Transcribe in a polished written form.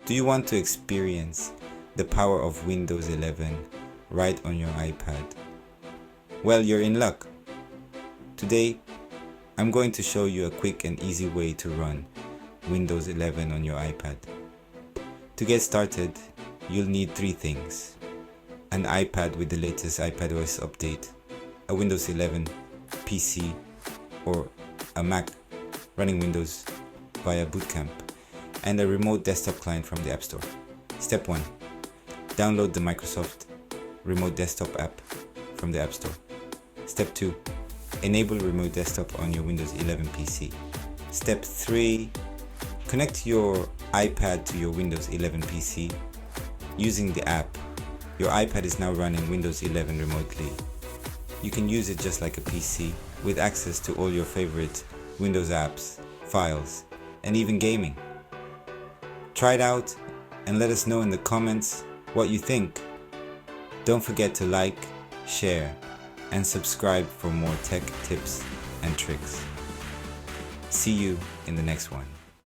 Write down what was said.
Do you want to experience the power of Windows 11 right on your iPad? Well, you're in luck. Today, I'm going to show you a quick and easy way to run Windows 11 on your iPad. To get started, you'll need three things: an iPad with the latest iPadOS update, a Windows 11 PC, or a Mac running Windows via Boot Camp, and a remote desktop client from the App Store. Step 1. Download the Microsoft Remote Desktop app from the App Store. Step 2. Enable Remote Desktop on your Windows 11 PC. Step 3. Connect your iPad to your Windows 11 PC. Using the app, your iPad is now running Windows 11 remotely. You can use it just like a PC, with access to all your favorite Windows apps, files, and even gaming. Try it out and let us know in the comments what you think. Don't forget to like, share, and subscribe for more tech tips and tricks. See you in the next one.